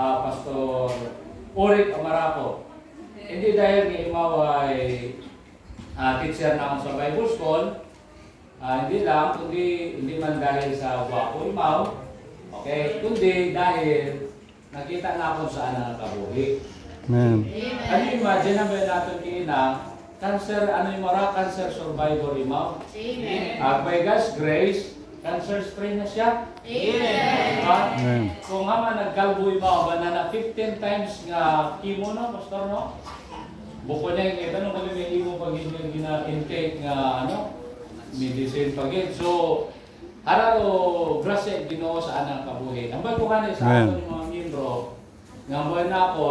Pastor Oric Amaraco. Hindi dahil nga imaw ay teacher na ako sa Bible School, hindi lang, kundi hindi man dahil sa wapo imaw, okay, kundi dahil nakita na ako saan ang kabuhi. Amen. Ano yung imagine na ba natin kina, cancer, ano yung mara, cancer survivor imaw? Amen. By God's grace, cancer-free na siya. Amen. Kung nga man nagkalbo imaw, ba na 15 times nga chemo no, pastor no? Buko niya yung iba nung kami may imo pag gina-intake nga ano, medicine pagin. So, hararo, grasya, ginoo sa anang kabuhi. Ang bago ka na sa ato yung mga membro, nga buwan na ako,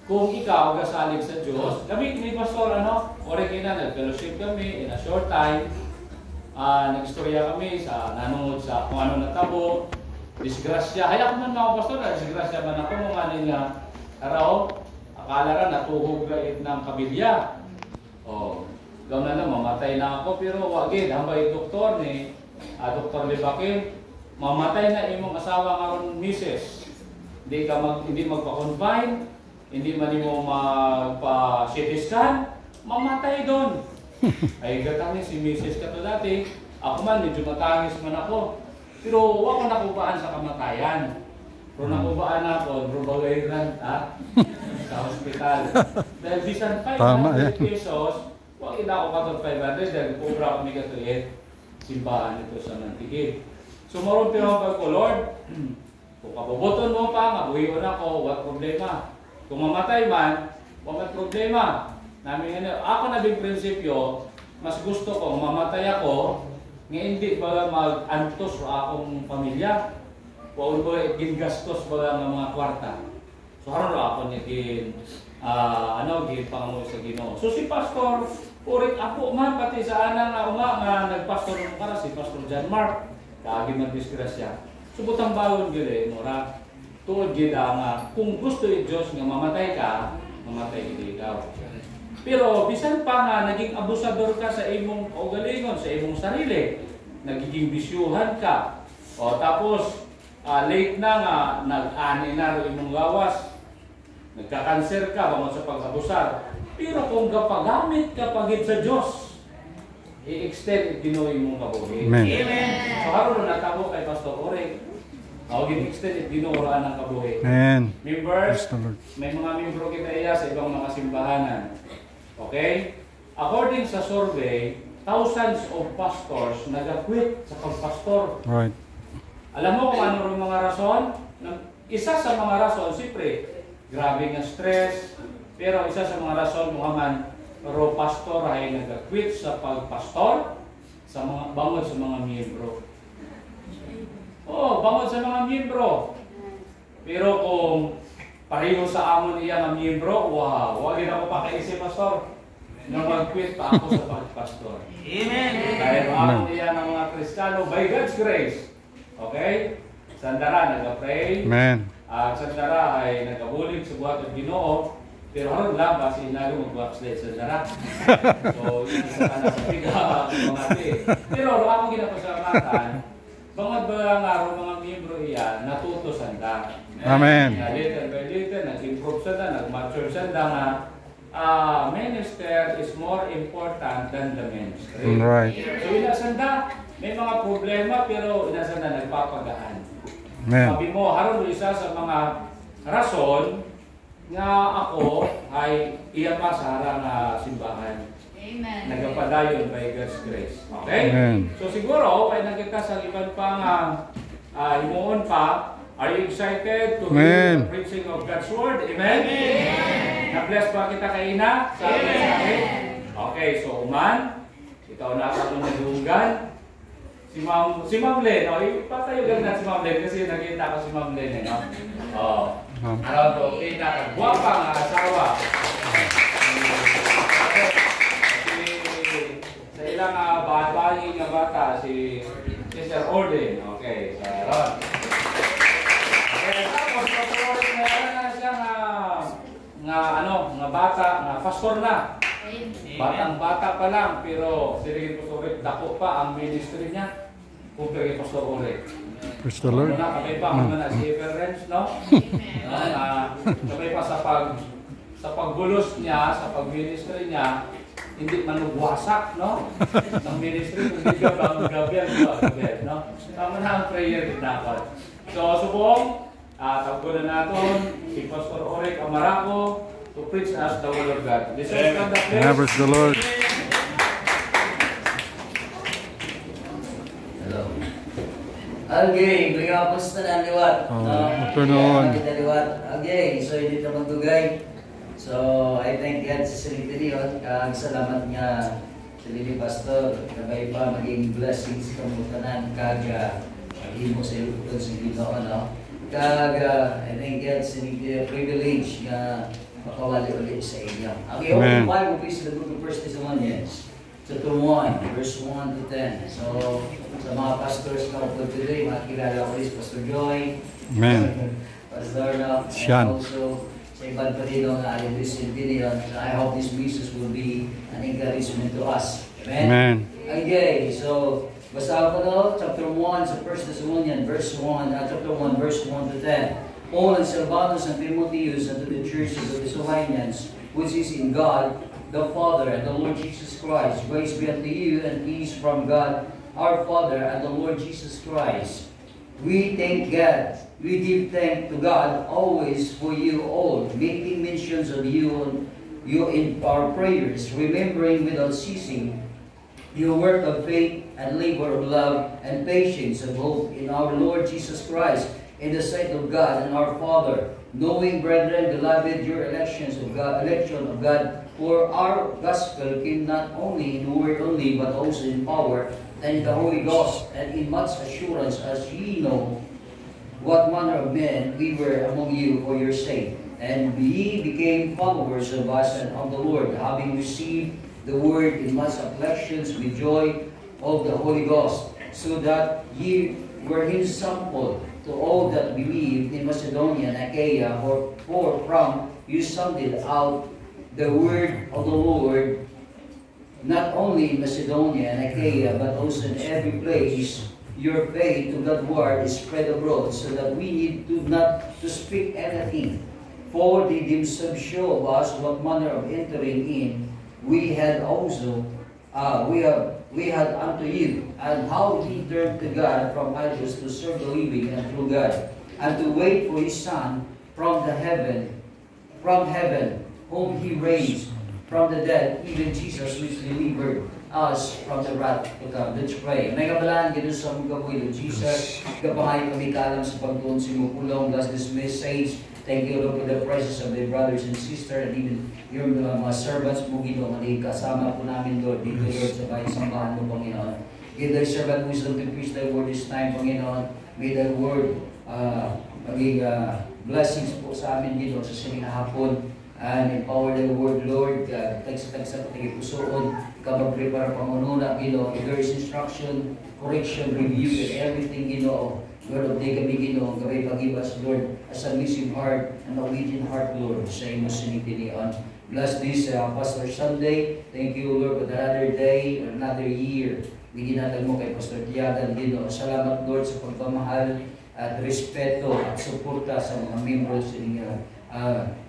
kung ikaw gasalig sa Diyos, kami ni Pastor, ano, origin na, nag-fellowship kami in a short time, nag-istorya kami sa nanungod sa kung ano natabo, disgrasya. Hayak man mga Pastor, disgrasya man ako, mga nila, araw, akala ra natuhog gait ng kabilya. O, gawin na mamatay na ako, pero wagid, hambay doktor ni, Dr. Libakin, mamatay na imong asawa karon misis. Hindi magpa-confine, hindi man mo magpa-CT scan, mamatay doon. Ay gatangin si misis ka to dati, ako man medyo matangis man ako. Pero wako nakubaan sa kamatayan. Pero nakubaan ako, rubagayran sa hospital. Dahil bisan 500 pesos, wag ina ako katong 500 dahil kubra kami katulit simbahan ito sa Nantigid. So maroon pinapag ko, Lord, kung kabubuton mo pa, mabuhiwan ako, what problema? Kung mamatay man, wag problema. Namin ako nabing prinsipyo, mas gusto ko mamatay ako, nga hindi ba mag-antos sa akong pamilya, o ba gingastos ba ng mga kwarta. So haron ako niya pangamuyo sa Ginoo. So si Pastor Oric ako man pati sa anang nga nagpastor mo para si Pastor John Mark, kaagi man disgrasya. So butang bawon gyud mura tuod gyud nga kung gusto ni Dios nga mamatay ka, mamatay gid ikaw. Pero bisan pa nga naging abusador ka sa imong kaugalingon, sa imong sarili, nagiging bisyuhan ka. O tapos late na nga nag-ani na ro imong gawas. Nagka-cancer ka bangod sa pag-abusar. Pero kung gapagamit ka pagid sa Dios, i-extend Ginoo imong kabuhi. Amen. So haron na natabo kay Pastor Oric. Gin-extend Ginoo ra ang kabuhi. Amen. Members, may mga membro kita iya sa ibang mga simbahanan. Okay? According sa survey, thousands of pastors nag-quit sa pagpastor. Right. Alam mo kung ano rin mga rason? Isa sa mga rason, siyempre, grabe nga stress. Pero isa sa mga rason, Muhammad, pero pastor ay nag-quit sa pagpastor sa mga bangod sa mga miyembro. Oo, bangod sa mga miyembro. Pero kung pareho sa amon iya ng miyembro, wow, wag din ako pakaisip, pastor. Nang mag-quit pa ako sa pagpastor. Amen. Dahil amon iya ng mga Kristiyano, by God's grace. Okay? Sandara, nag-pray. Amen. Sandara ay nagkabulig sa buhat ng Ginoo. Pero haron lang, kasi inago mag-backslide sa Sandara. So, yun isa ka na sa biga, pero ako ginapasalamatan, bangad ba nga mga miyembro iya, natuto sanda. Amen. Little by little, nag-improve sanda, nag-mature sanda nga, minister is more important than the ministry. Right. So, inasanda, may mga problema, pero inasanda nagpapagaan. Amen. Sabi mo, haron mo isa sa mga rason nga ako ay iya pa sa harang simbahan. Amen. Nagapadayon by God's grace. Okay? Amen. So siguro, kaya nakita sa iban pa nga himuon pa, are you excited to hear the preaching of God's Word? Amen? Amen. Na-bless ba kita kaina? Amen. Okay, so uman, ikaw na ako nagdunggan. Si Ma'am Len, ipatayo na si Ma'am Len kasi nakita ko si Ma'am Len. Araw to, kita ka, guwapa nga asawa. Sa ilang bahay nga bata, si Sister Orden. Okay, sa Ron. Okay, tapos patuloy na siya nga bata, nga pastor na. Batang bata pa lang, pero sirigin po dako pa ang ministry niya. kumpare kay Pastor Ore. Praise the Lord. Muna, kami pa, muna si Everence, no? Kami pa sa pagbulos niya, sa pag-ministry niya, hindi manugwasak, no? Ng ministry, kung hindi ka bang gabihan, no? Tama na ang prayer din dapat. So, subong, tagpo na natin si Pastor Ore Camaraco to preach us the word of God. This is from the place. Praise the Lord. Okay, mga aposta na liwat. Afternoon. Liwat. Okay, so hindi na magdugay. So, I thank God sa salita niyon. Salamat nga sa Lili Pastor. Kabay pa maging blessings kamutanan. Kaga, hindi mo sa ilututan sa Ginoo, no? Kaga, I thank God sa privilege na makawali ulit sa inyo. Okay, open the Bible please to the book of 1 Thessalonians. Chapter 1, verse 1 to 10. So, sa mga pastors na po today, makikilala ko is Pastor Joy, Amen. Pastor na, Sean. and also sa ibang pa rin na Alice Gideon. I hope this message will be an encouragement to us. Amen? Amen. Okay, so, basta ko na, chapter 1 sa 1 Thessalonians, chapter 1, verse 1 to 10. Paul and Silvanus and Timotheus unto the church of the Thessalonians, which is in God, the Father and the Lord Jesus Christ. Grace be unto you and peace from God our Father and the Lord Jesus Christ. We thank God. We give thanks to God always for you all, making mentions of you in our prayers, remembering without ceasing your work of faith and labor of love and patience of hope in our Lord Jesus Christ, in the sight of God and our Father, knowing, brethren, beloved, your election of God, for our gospel came not only in word only, but also in power, and in the Holy Ghost, and in much assurance, as ye know what manner of men we were among you for your sake. And ye became followers of us and of the Lord, having received the word in much afflictions with joy of the Holy Ghost, so that ye were his sample to all that believed in Macedonia and Achaia, for from you sounded out the word of the Lord, not only in Macedonia and Achaia, but also in every place. Your faith to God's word is spread abroad, so that we need not to speak anything. For they themselves show us what manner of entering in we had also, we had unto you, and how he turned to God from idols to serve the living and true God, and to wait for his Son from heaven, whom he raised from the dead, even Jesus, which delivered us from the wrath to come. Let's pray. May kabalaan gano'n sa mga kabuhay, Lord Jesus. Kapahay kami kalam sa pagtuon sa iyong kulong. Bless this message. Thank you, Lord, for the presence of the brothers and sisters, and even your mga servants mo, Ginoo, na kasama po namin, Lord, dito, Lord, sa bahay sambahan mo, Panginoon. Give thy servant wisdom to preach thy word this time, Panginoon. May thy word maging blessings po sa amin, Ginoo, sa sining hapon. And empower the word, Lord, tagsa-tagsa patigay pusoon, kapag-prepare pangununa, Ginoo, if there is instruction, correction, review, and everything, Ginoo, Lord, of day kami, Ginoo, gabay pag-give us, Lord, a submissive heart, and a obedient heart, Lord, sa imo sinitinian. Bless this Pastor Sunday. Thank you, Lord, for another day, another year. Biginatag mo kay Pastor Tiadan, Ginoo. Salamat, Lord, sa pagpamahal at respeto at suporta sa mga membros sa inyo.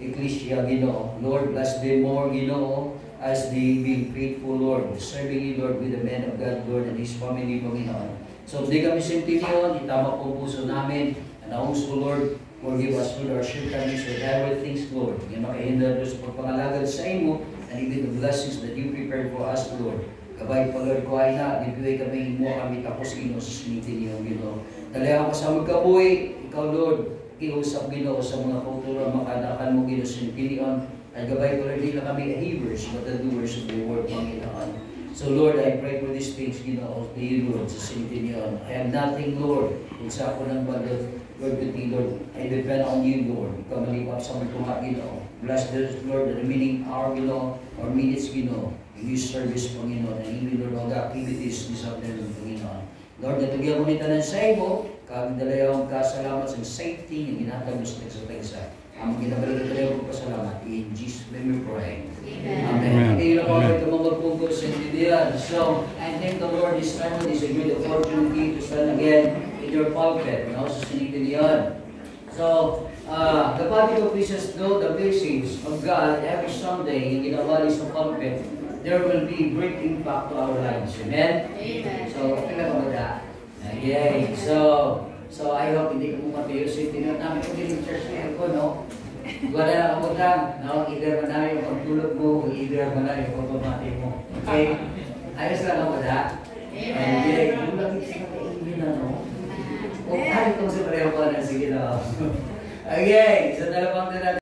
Ecclesia, Ginoo. Lord, bless them more, Ginoo, as they being faithful, Lord, serving you, Lord, with the man of God, Lord, and his family, Panginoon. So, di kami sentinion, itama po puso namin, and also, Lord, forgive us for our shortcomings with everything, Lord. Yung makahinda doon sa pagpangalagad sa imo, and even the blessings that you prepared for us, Lord. Kabay pa, Lord, kuhay na, bibigay kami mo kami tapos ino sa sinitin, Ginoo. Talagang kasama kabuhay, ikaw, Lord, kiusap, Ginoo, sa mga kultura, makanakan mo, Ginoo, sinitinion, at gabay ko rin nila kami hearers, but the doers of the word, Panginoon. So, Lord, I pray for these things, Ginoo, to you, Lord, sa sinitinion. I have nothing, Lord, kung sa ako ng balot, Lord, to thee, Lord, I depend on you, Lord. Ikaw malipap sa mga tunga, Ginoo. Bless this, Lord, the remaining hour, Ginoo, or minutes, Ginoo, in your service, Panginoon, and even, Lord, all the activities this afternoon, Panginoon. Lord, natugyan mo nito ng sa imo, kami dalayang kasalamat sa safety ng ginatag mo sa tegsa-tegsa. Ang ginabalik ito yung pasalamat. In Jesus' name we pray. Amen. Hindi na po ito magpunto sa intindihan. So, and thank the Lord this time. It is a great opportunity to stand again in your pulpit. No? Susunitin niyon. So, the body of Christians know the blessings of God every Sunday in ginawa sa pulpit. There will be great impact to our lives. Amen? Amen. So, okay na ba ba? Okay. So I hope hindi ko matiyo sa tinat namin kung din church na ko, no? Wala na ako lang, no? Either man namin yung pagtulog mo, o either man namin yung pagpapati mo. Okay? Ayos lang ako ba? Amen. Okay. Kung lang isa ka kainin na, no? O, ay, itong sa pareho pa na. Sige na. Okay. So, dalawang na natin.